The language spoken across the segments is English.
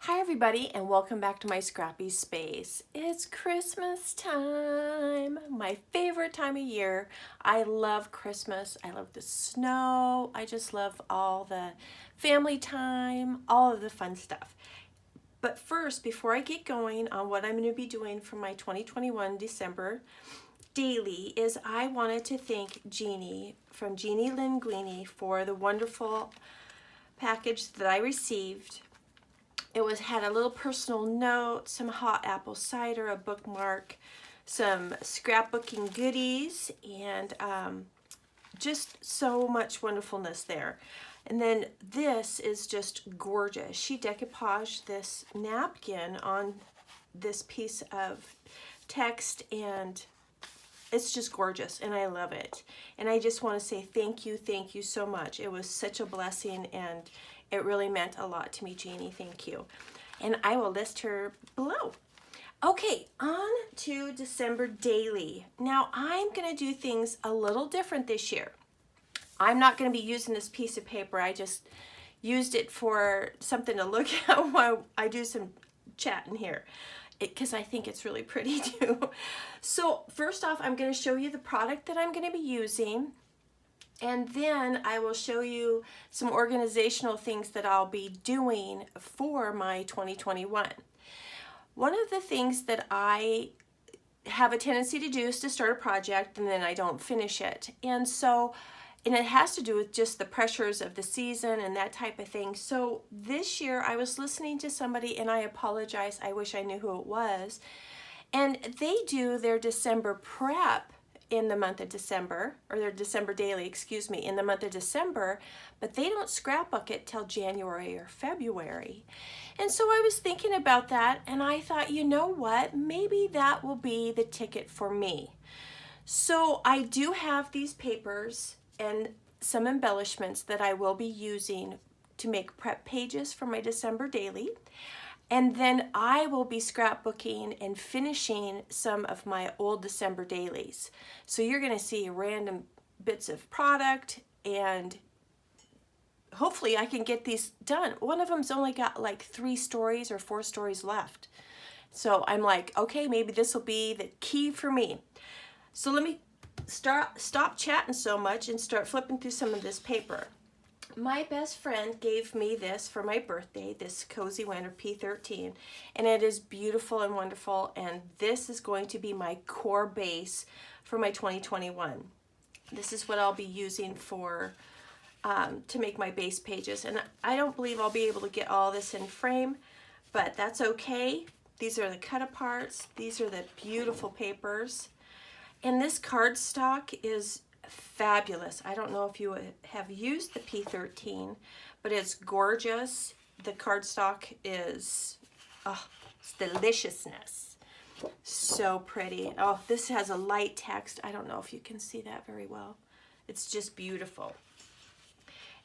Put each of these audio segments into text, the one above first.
Hi everybody and welcome back to my scrappy space. It's Christmas time, my favorite time of year. I love Christmas. I love the snow. I just love all the family time, all of the fun stuff. But first, before I get going on what I'm going to be doing for my 2021 December daily, is I wanted to thank Jeannie from Jeannie Linguini for the wonderful package that I received. It had a little personal note, some hot apple cider, a bookmark, some scrapbooking goodies, and just so much wonderfulness there. And then this is just gorgeous. She decoupaged this napkin on this piece of text, and it's just gorgeous, and I love it. And I just want to say thank you so much. It was such a blessing, and it really meant a lot to me, Jeannie. Thank you. And I will list her below. Okay, on to December daily. Now, I'm going to do things a little different this year. I'm not going to be using this piece of paper. I just used it for something to look at while I do some chatting here, because I think it's really pretty too. So first off, I'm going to show you the product that I'm going to be using. And then I will show you some organizational things that I'll be doing for my 2021. One of the things that I have a tendency to do is to start a project and then I don't finish it. And it has to do with just the pressures of the season and that type of thing. So this year I was listening to somebody, and I apologize, I wish I knew who it was. And they do their December prep in the month of December, or their December daily, excuse me, in the month of December, but they don't scrapbook it till January or February. And so I was thinking about that, and I thought, you know what, maybe that will be the ticket for me. So I do have these papers and some embellishments that I will be using to make prep pages for my December daily. And then I will be scrapbooking and finishing some of my old December dailies. So you're going to see random bits of product, and hopefully I can get these done. One of them's only got like 3 stories or 4 stories left. So I'm like, okay, maybe this will be the key for me. So let me stop chatting so much and start flipping through some of this paper. My best friend gave me this for my birthday, this Cozy Winter P13, and it is beautiful and wonderful, and this is going to be my core base for my 2021. This is what I'll be using for to make my base pages, and I don't believe I'll be able to get all this in frame, but that's okay. These are the cut aparts. These are the beautiful papers, and this cardstock is fabulous. I don't know if you have used the P13, but it's gorgeous. The cardstock is it's deliciousness. So pretty. Oh, this has a light text. I don't know if you can see that very well. It's just beautiful.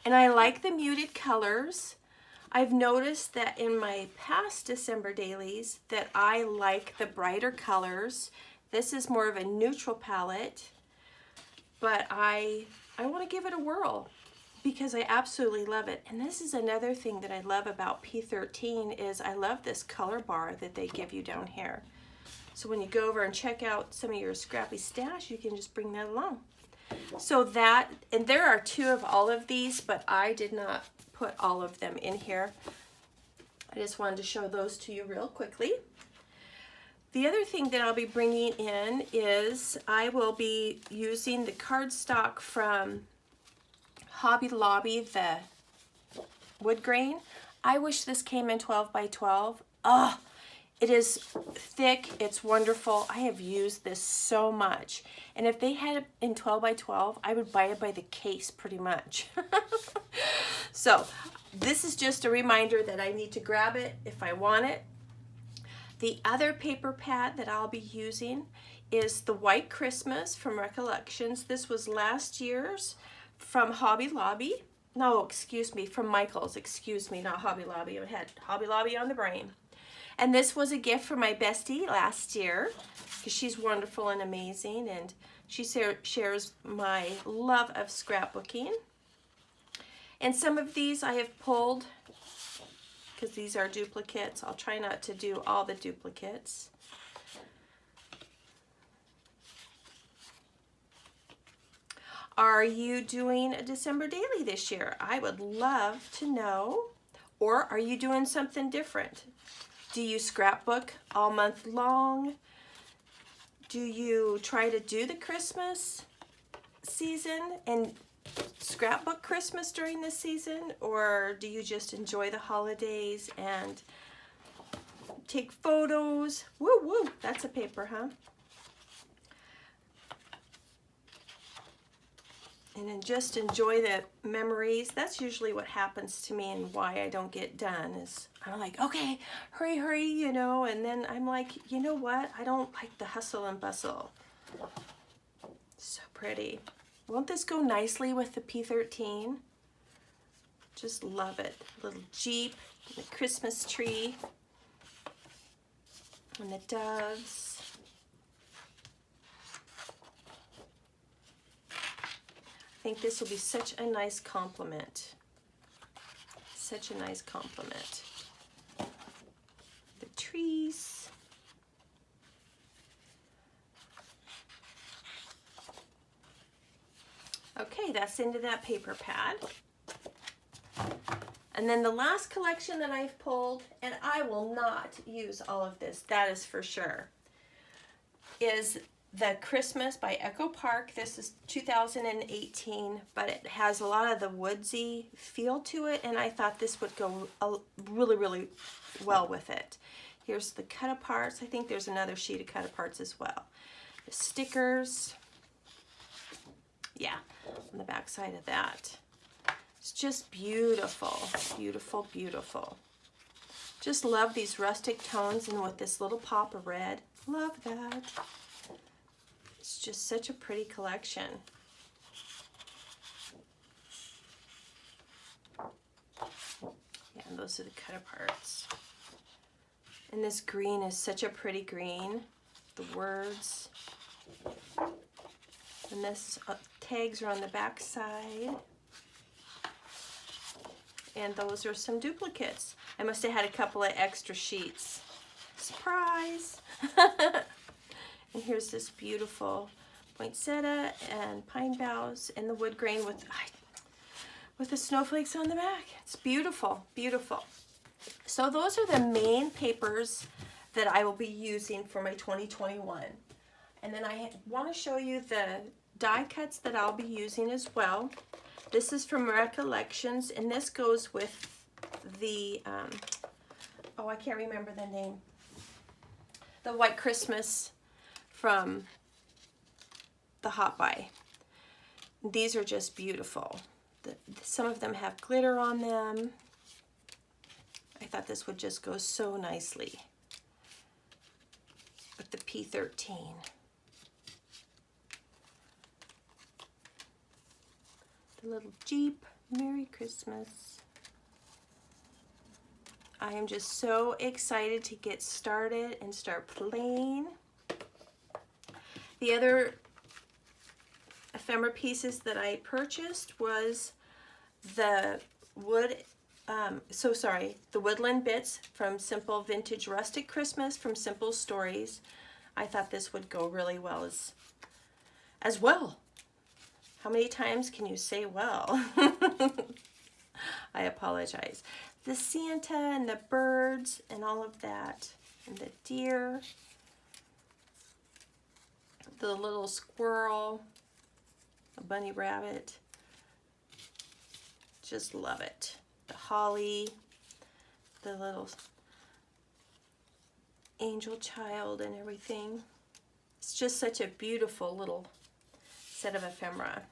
And I like the muted colors. I've noticed that in my past December dailies that I like the brighter colors. This is more of a neutral palette, but I want to give it a whirl because I absolutely love it. And this is another thing that I love about P13 is I love this color bar that they give you down here. So when you go over and check out some of your scrappy stash, you can just bring that along. So that, and there are 2 of all of these, but I did not put all of them in here. I just wanted to show those to you real quickly. The other thing that I'll be bringing in is I will be using the cardstock from Hobby Lobby, the wood grain. I wish this came in 12 by 12. Oh, it is thick. It's wonderful. I have used this so much. And if they had it in 12 by 12, I would buy it by the case pretty much. So this is just a reminder that I need to grab it if I want it. The other paper pad that I'll be using is the White Christmas from Recollections. This was last year's from Hobby Lobby. No, excuse me, from Michaels. Excuse me, not Hobby Lobby. I had Hobby Lobby on the brain. And this was a gift for my bestie last year because she's wonderful and amazing, and she shares my love of scrapbooking. And some of these I have pulled because these are duplicates. I'll try not to do all the duplicates. Are you doing a December daily this year? I would love to know. Or are you doing something different? Do you scrapbook all month long? Do you try to do the Christmas season and scrapbook Christmas during this season? Or do you just enjoy the holidays and take photos? Woo woo, that's a paper, huh? And then just enjoy the memories. That's usually what happens to me, and why I don't get done is I'm like, okay, hurry, hurry, you know, and then I'm like, you know what? I don't like the hustle and bustle. So pretty. Won't this go nicely with the P13? Just love it. Little Jeep, the Christmas tree, and the doves. I think this will be such a nice compliment. Such a nice compliment. The trees. Okay, that's into that paper pad. And then the last collection that I've pulled, and I will not use all of this, that is for sure, is the Christmas by Echo Park. This is 2018, but it has a lot of the woodsy feel to it, and I thought this would go really, really well with it. Here's the cut-aparts. I think there's another sheet of cut-aparts as well. The stickers. Yeah, on the back side of that. It's just beautiful, beautiful, beautiful. Just love these rustic tones and with this little pop of red. Love that. It's just such a pretty collection. Yeah, and those are the cut-aparts. And this green is such a pretty green. The words. And this tags are on the back side. And those are some duplicates. I must have had a couple of extra sheets. Surprise! And here's this beautiful poinsettia and pine boughs and the wood grain with the snowflakes on the back. It's beautiful, beautiful. So those are the main papers that I will be using for my 2021. And then I want to show you the die cuts that I'll be using as well. This is from Recollections, and this goes with the, oh, I can't remember the name. The White Christmas from the Hot Buy. These are just beautiful. Some of them have glitter on them. I thought this would just go so nicely with the P13. The little Jeep, Merry Christmas. I am just so excited to get started and start playing. The other ephemera pieces that I purchased was the the Woodland Bits from Simple Vintage Rustic Christmas from Simple Stories. I thought this would go really well as well. How many times can you say well? I apologize. The Santa and the birds and all of that, and the deer, the little squirrel, a bunny rabbit. Just love it. The holly, the little angel child and everything. It's just such a beautiful little set of ephemera.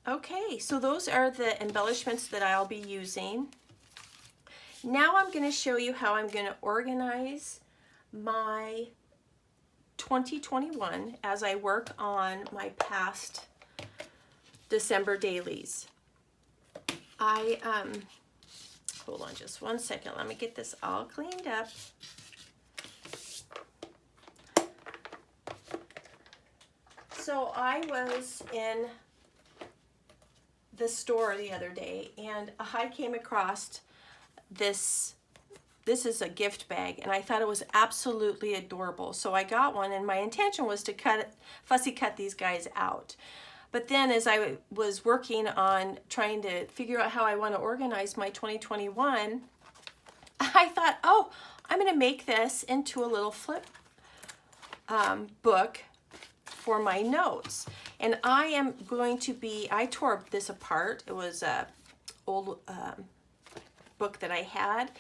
Okay, so those are the embellishments that I'll be using. Now I'm going to show you how I'm going to organize my 2021 as I work on my past December dailies. Hold on just one second. Let me get this all cleaned up. So I was in the store the other day, and I came across this. This is a gift bag, and I thought it was absolutely adorable. So I got one, and my intention was to fussy cut these guys out. But then as I was working on trying to figure out how I want to organize my 2021, I thought, oh, I'm going to make this into a little flip book for my notes. And I am going to be, I tore this apart. It was a old book that I had.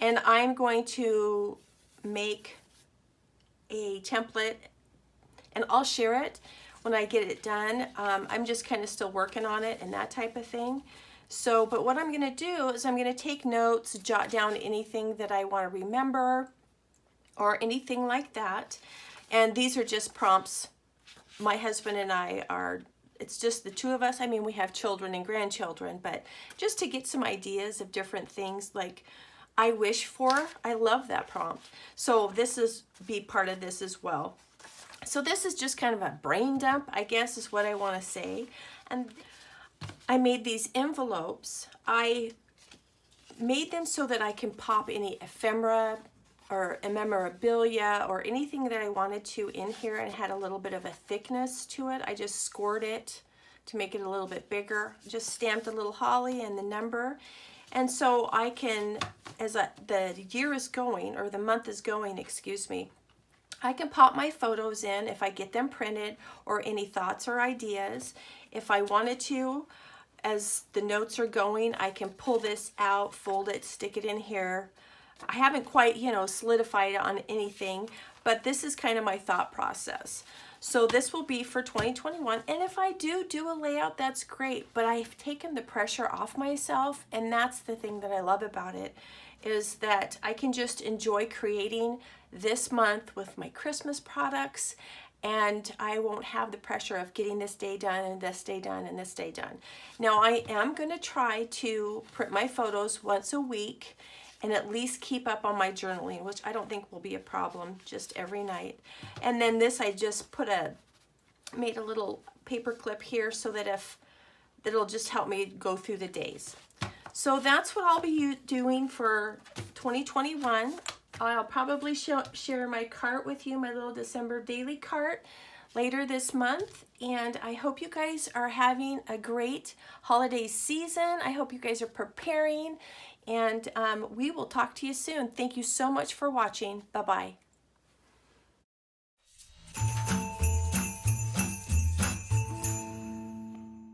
And I'm going to make a template, and I'll share it when I get it done. I'm just kind of still working on it and that type of thing. So, but what I'm going to do is I'm going to take notes, jot down anything that I want to remember or anything like that. And these are just prompts. My husband and I are, it's just the two of us. I mean, we have children and grandchildren, but just to get some ideas of different things like I wish for. I love that prompt. So this is be part of this as well. So this is just kind of a brain dump, I guess is what I want to say. And I made these envelopes. I made them so that I can pop any ephemera or memorabilia or anything that I wanted to in here, and it had a little bit of a thickness to it. I just scored it to make it a little bit bigger. Just stamped a little holly and the number. And so I can, as the year is going, or the month is going, excuse me, I can pop my photos in if I get them printed, or any thoughts or ideas. If I wanted to, as the notes are going, I can pull this out, fold it, stick it in here. I haven't quite, solidified on anything, but this is kind of my thought process. So this will be for 2021, and if I do a layout, that's great, but I've taken the pressure off myself, and that's the thing that I love about it, is that I can just enjoy creating this month with my Christmas products, and I won't have the pressure of getting this day done and this day done and this day done. Now, I am going to try to print my photos once a week and at least keep up on my journaling, which I don't think will be a problem, just every night. And then this, I just made a little paper clip here so that it'll just help me go through the days. So that's what I'll be doing for 2021. I'll probably share my cart with you, my little December daily cart, later this month. And I hope you guys are having a great holiday season. I hope you guys are preparing. And we will talk to you soon. Thank you so much for watching. Bye-bye.